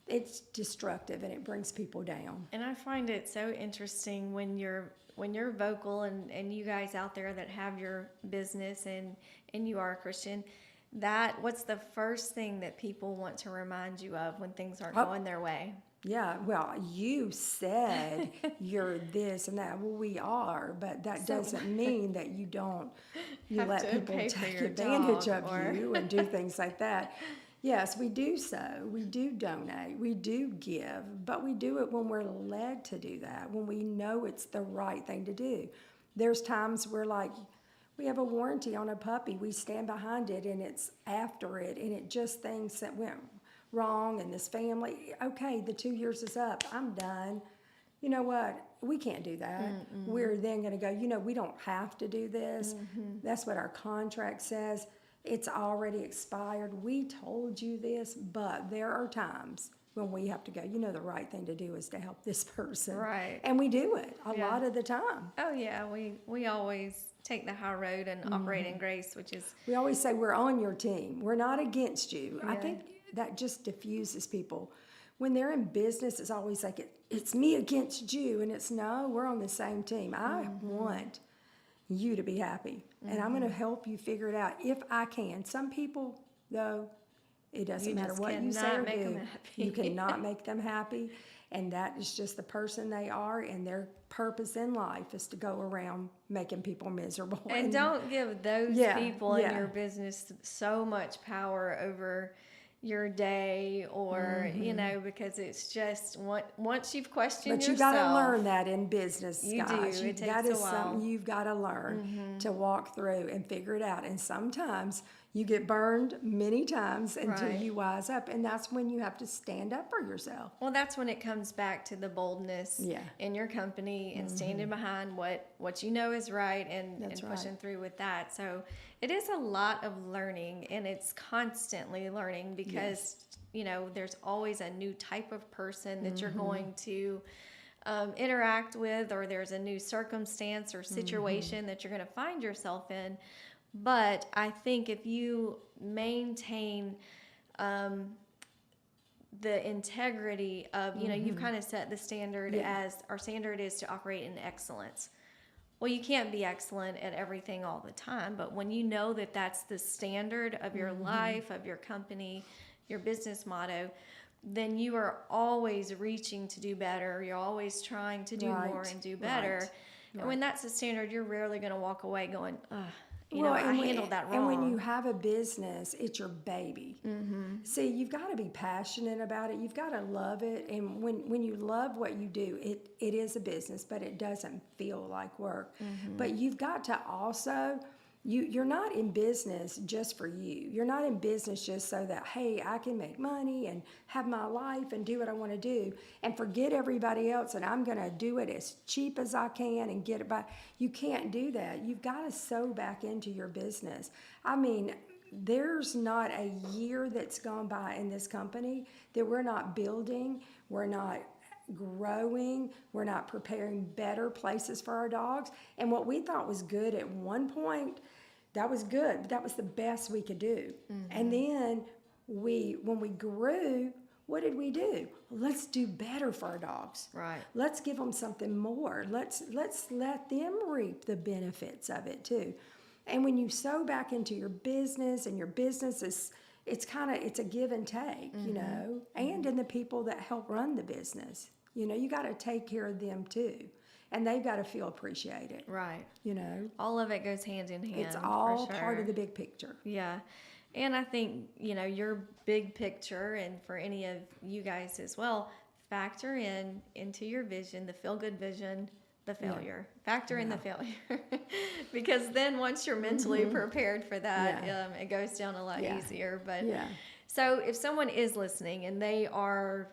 it's destructive, and it brings people down. And I find it so interesting when you're vocal, and you guys out there that have your business and you are a Christian, what's the first thing that people want to remind you of when things aren't going their way? Yeah, well, you said you're this and that. Well, we are, but that doesn't mean that you Have let to people pay for take your advantage dog of you and do things like that. Yes, we do so. We do donate. We do give, but we do it when we're led to do that, when we know it's the right thing to do. There's times where, like, we have a warranty on a puppy. We stand behind it, and it's after it, and it just things that went wrong in this family. Okay, the 2 years is up. I'm done. You know what? We can't do that. We're then going to go, we don't have to do this. That's what our contract says. It's already expired. We told you this, but there are times when we have to go, the right thing to do is to help this person. Right. And we do it a Yeah. lot of the time. Oh yeah, we always take the high road and operate in grace, which is We always say we're on your team. We're not against you. I Yeah. think that just diffuses people. When they're in business, it's always like, it's me against you. And it's, no, we're on the same team. I want you to be happy. And I'm going to help you figure it out if I can. Some people, though, it doesn't You matter just what you say cannot or make them do. happy. You cannot make them happy. And that is just the person they are. And their purpose in life is to go around making people miserable. And don't give those Yeah, people in yeah. your business so much power over your day, or because it's just once you've questioned But you yourself. got to learn that in business, You guys. do. It that takes is a while. something you've got to learn to walk through and figure it out. And sometimes you get burned many times until Right. you wise up, and that's when you have to stand up for yourself. Well, that's when it comes back to the boldness Yeah. in your company and standing behind what you know is right and That's pushing right. through with that. So it is a lot of learning, and it's constantly learning because there's always a new type of person that you're going to interact with, or there's a new circumstance or situation that you're going to find yourself in. But I think if you maintain the integrity of, you've kind of set the standard as our standard is to operate in excellence. Well, you can't be excellent at everything all the time, but when you know that that's the standard of your life, of your company, your business motto, then you are always reaching to do better. You're always trying to do more and do better. Right. And when that's the standard, you're rarely going to walk away going, I and handled that wrong. And when you have a business, it's your baby. See, you've got to be passionate about it. You've got to love it. And when you love what you do, it is a business, but it doesn't feel like work. But you've got to also you're not in business just for you. You're not in business just so that, hey, I can make money and have my life and do what I want to do and forget everybody else and I'm going to do it as cheap as I can and get it by. You can't do that. You've got to sew back into your business. I mean, there's not a year that's gone by in this company that we're not building, we're not growing, we're not preparing better places for our dogs. And what we thought was good at one point, that was good, but that was the best we could do. And then when we grew, what did we do? Let's do better for our dogs. Right. Let's give them something more. Let's let them reap the benefits of it too. And when you sew back into your business, and your business is, it's a give and take, you know, and in the people that help run the business. You know, you got to take care of them too. And they've got to feel appreciated. Right. You know, All of it goes hand in hand. it's all for part sure. of the big picture. Yeah. And I think, you know, your big picture, and for any of you guys as well, factor into your vision, the feel-good vision, the failure. Factor in the failure. Because then once you're mentally prepared for that, it goes down a lot easier. But so if someone is listening and they are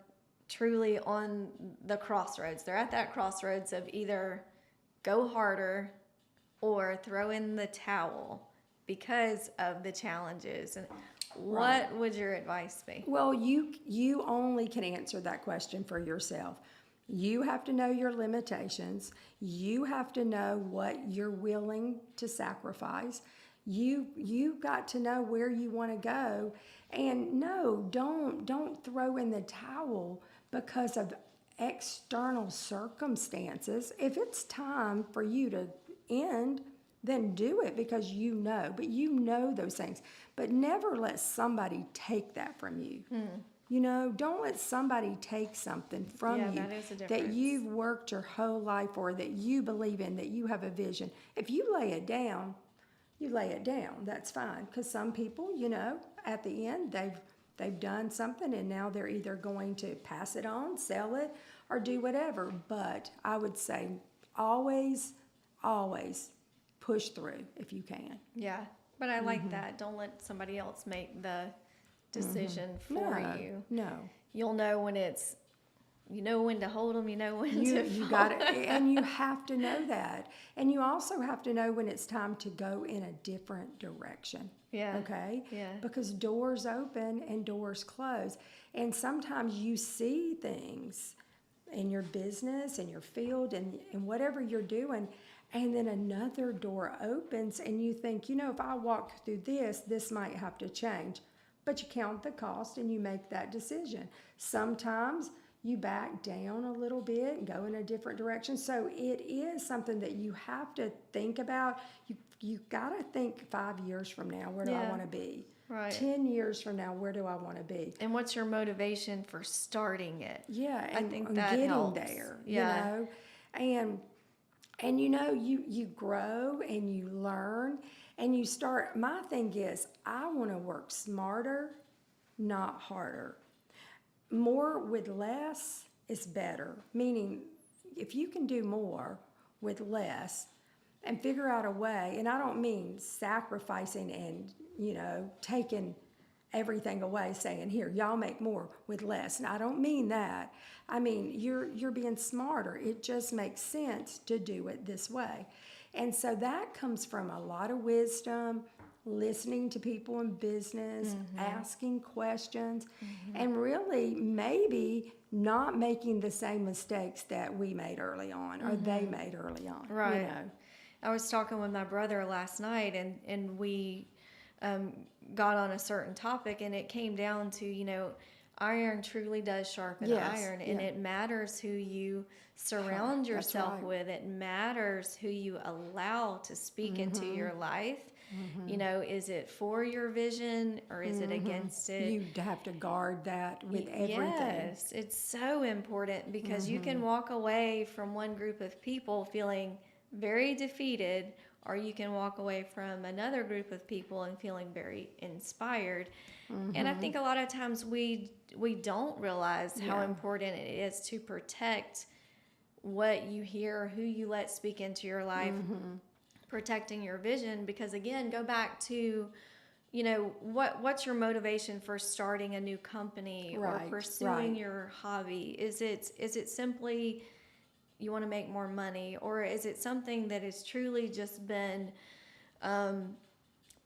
truly on the crossroads, they're at that crossroads of either go harder or throw in the towel because of the challenges, and what would your advice be? Well, you only can answer that question for yourself. You have to know your limitations. You have to know what you're willing to sacrifice. You've got to know where you want to go. And no, don't throw in the towel because of external circumstances. If it's time for you to end, then do it because you know. But you know those things. But never let somebody take that from you. You know, don't let somebody take something from you that is a that difference. you've worked your whole life for, that you believe in, that you have a vision. If you lay it down, you lay it down. That's fine. Because some people, you know, at the end, they've done something and now they're either going to pass it on, sell it, or do whatever. But I would say always push through if you can. Yeah, but I like that. Don't let somebody else make the decision for you. No. You'll know when it's, you know when to hold them, you know when to You fold. got it, and you have to know that, and you also have to know when it's time to go in a different direction. Yeah. Okay. Yeah. Because doors open and doors close, and sometimes you see things in your business, in your field, and whatever you're doing, and then another door opens, and you think, you know, if I walk through this might have to change, but you count the cost and you make that decision. Sometimes you back down a little bit and go in a different direction. So it is something that you have to think about. You got to think 5 years from now, where do I want to be? Right. 10 years from now, where do I want to be? And what's your motivation for starting it? Yeah, and I think that getting helps. there, Yeah. you know. And you know, you grow and you learn and you start. My thing is, I want to work smarter, not harder. More with less is better. Meaning, if you can do more with less and figure out a way, and I don't mean sacrificing and, you know, taking everything away, saying, here, y'all make more with less. And I don't mean that. I mean, you're being smarter. It just makes sense to do it this way. And so that comes from a lot of wisdom, listening to people in business, asking questions, and really maybe not making the same mistakes that we made early on or they made early on. Right. You know? I was talking with my brother last night, and we got on a certain topic, and it came down to, you know, iron truly does sharpen iron, and it matters who you surround yourself with. It matters who you allow to speak into your life. You know, is it for your vision or is it against it? You have to guard that with everything. Yes, it's so important because you can walk away from one group of people feeling very defeated, or you can walk away from another group of people and feeling very inspired. And I think a lot of times we don't realize how important it is to protect what you hear, who you let speak into your life, protecting your vision, because again, go back to, you know, what's your motivation for starting a new company or Right, pursuing right. your hobby? Is it simply you want to make more money, or is it something that has truly just been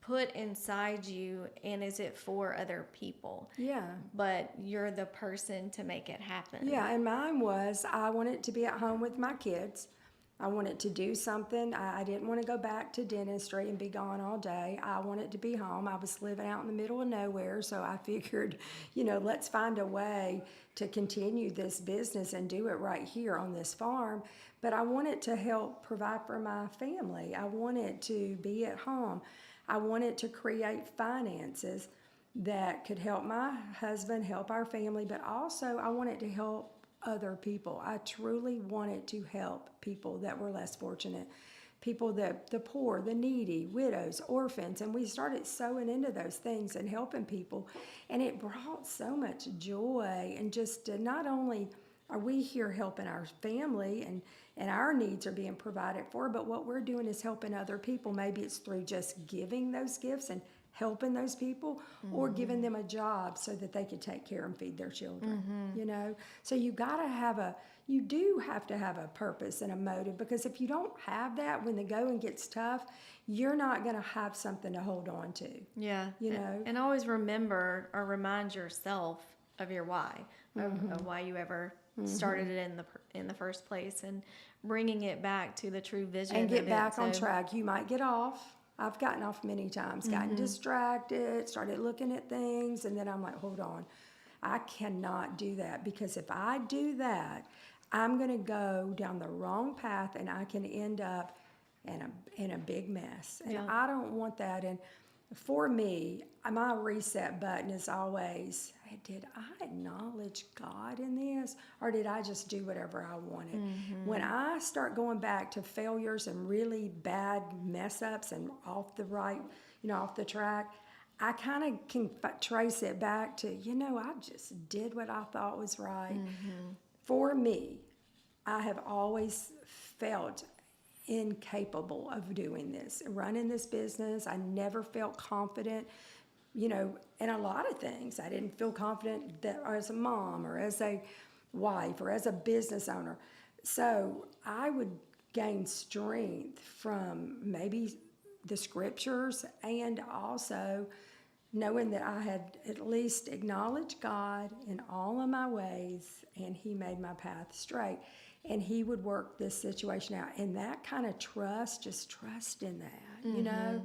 put inside you, and is it for other people? Yeah. But you're the person to make it happen. Yeah, and mine was I wanted to be at home with my kids. I wanted to do something. I didn't want to go back to dentistry and be gone all day. I wanted to be home. I was living out in the middle of nowhere, so I figured, let's find a way to continue this business and do it right here on this farm. But I wanted to help provide for my family. I wanted to be at home. I wanted to create finances that could help my husband, help our family, but also I wanted to help other people. I truly wanted to help people that were less fortunate, people that the poor, the needy, widows, orphans, and we started sewing into those things and helping people, and it brought so much joy. And just not only are we here helping our family and our needs are being provided for, but what we're doing is helping other people. Maybe it's through just giving those gifts and helping those people, or giving them a job so that they could take care and feed their children. So you do have to have a purpose and a motive, because if you don't have that, when the going gets tough, you're not going to have something to hold on to. Yeah. And always remember or remind yourself of your why, of why you ever started it in the first place, and bringing it back to the true vision. And get back on track. You might get off. I've gotten off many times, gotten distracted, started looking at things, and then I'm like, hold on, I cannot do that, because if I do that, I'm going to go down the wrong path and I can end up in a big mess. And I don't want that. And for me, my reset button is always, did I acknowledge God in this, or did I just do whatever I wanted? When I start going back to failures and really bad mess ups and off the track, I kind of can trace it back to, I just did what I thought was right. For me, I have always felt incapable of doing this, running this business. I never felt confident, in a lot of things. I didn't feel confident that as a mom or as a wife or as a business owner. So I would gain strength from maybe the scriptures, and also knowing that I had at least acknowledged God in all of my ways, and He made my path straight, and He would work this situation out. And that kind of trust in that,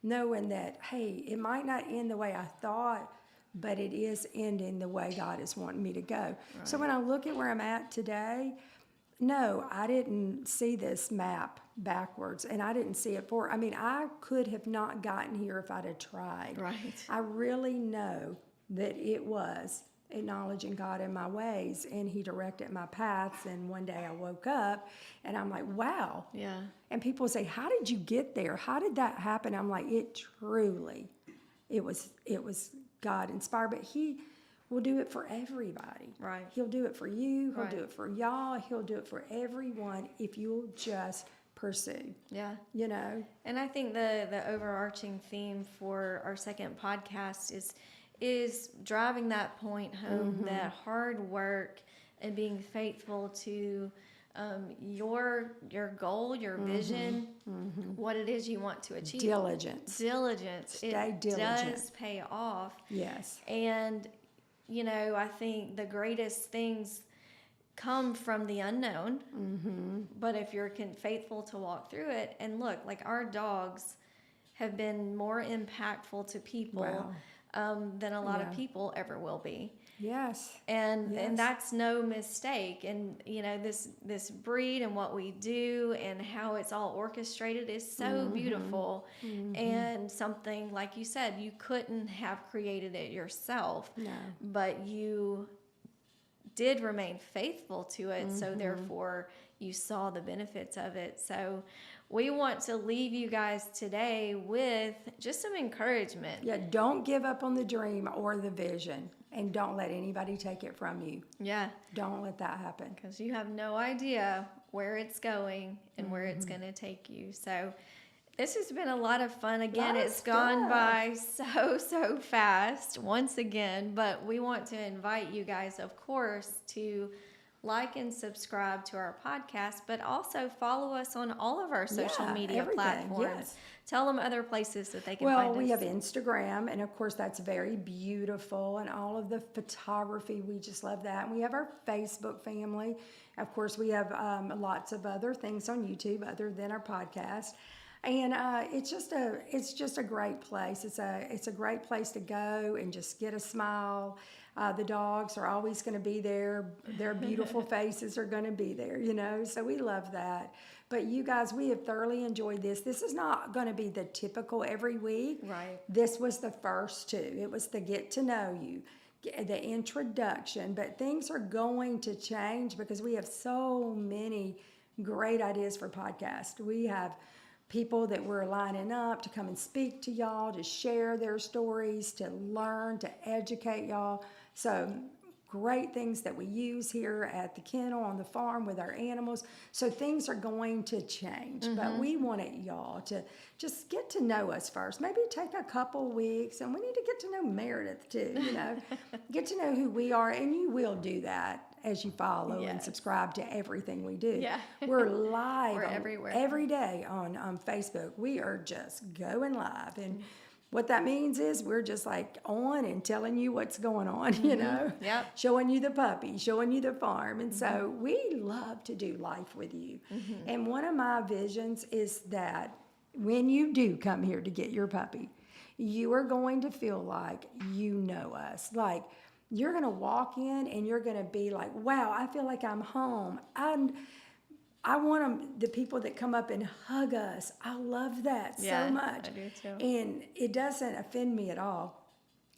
knowing that, hey, it might not end the way I thought, but it is ending the way God is wanting me to go. Right. So when I look at where I'm at today, no, I didn't see this map backwards, and I didn't see it forward. I mean, I could have not gotten here if I'd have tried. Right. I really know that it was acknowledging God in my ways, and He directed my paths. And one day I woke up and I'm like, wow. Yeah. And people say, how did you get there? How did that happen? I'm like, it was God inspired, but He will do it for everybody. Right. He'll do it for you. He'll do it for y'all. He'll do it for everyone if you'll just pursue. Yeah. And I think the overarching theme for our second podcast is driving that point home, that hard work and being faithful to your goal, your vision, what it is you want to achieve. Diligence. Stay diligent. Does pay off. Yes. And, I think the greatest things come from the unknown. But if you're faithful to walk through it, and look, like our dogs have been more impactful to people than a lot of people ever will be. Yes. And that's no mistake. And this breed and what we do and how it's all orchestrated is so beautiful. And something, like you said, you couldn't have created it yourself. No. But you did remain faithful to it, so therefore you saw the benefits of it. So we want to leave you guys today with just some encouragement. Yeah, don't give up on the dream or the vision, and don't let anybody take it from you. Yeah. Don't let that happen. Because you have no idea where it's going and where it's going to take you. So This has been a lot of fun. Again, Lot of it's gone stuff. by so fast once again, but we want to invite you guys, of course, to like and subscribe to our podcast, but also follow us on all of our social Yeah, media everything, platforms. yes. Tell them other places that they can Well, find us. we have Instagram, and of course, that's very beautiful, and all of the photography, we just love that. And we have our Facebook family. Of course, we have lots of other things on YouTube other than our podcast. And it's just a great place. It's a great place to go and just get a smile. The dogs are always going to be there. Their beautiful faces are going to be there, you know. So we love that. But you guys, we have thoroughly enjoyed this. This is not going to be the typical every week. Right. This was the first two. It was the get to know you, the introduction. But things are going to change because we have so many great ideas for podcasts. We have people that we're lining up to come and speak to y'all, to share their stories, to learn, to educate y'all. So great things that we use here at the kennel on the farm with our animals. So things are going to change, but we wanted y'all to just get to know us first. Maybe take a couple weeks, and we need to get to know Meredith too, you know, get to know who we are, and you will do that as you follow and Yes. subscribe to everything we do. Yeah. We're live We're everywhere. every day on Facebook. We are just going live, and what that means is we're just like on and telling you what's going on, you know, Yep. showing you the puppy, showing you the farm. And so we love to do life with you. And one of my visions is that when you do come here to get your puppy, you are going to feel like you know us. Like you're going to walk in and you're going to be like, wow, I feel like I'm home. I want the people that come up and hug us. I love that Yeah, so much. I do too. And it doesn't offend me at all.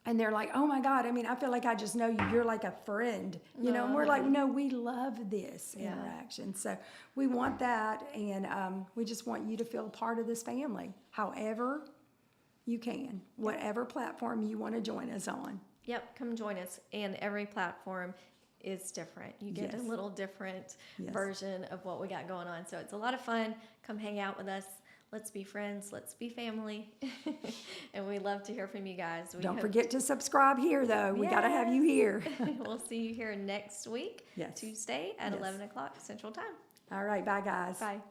And they're like, oh my God, I mean, I feel like I just know you. You're like a friend, you know? And we're like, no, we love this interaction. So we want that. And we just want you to feel a part of this family, however you can, whatever platform you want to join us on. Yep, come join us. And every platform is different. You get Yes. a little different Yes. version of what we got going on. So it's a lot of fun. Come hang out with us. Let's be friends. Let's be family. And we love to hear from you guys. We Don't hope- forget to subscribe here, though. We got to have you here. We'll see you here next week, Yes. Tuesday at Yes. 11 o'clock Central Time. All right. Bye, guys. Bye.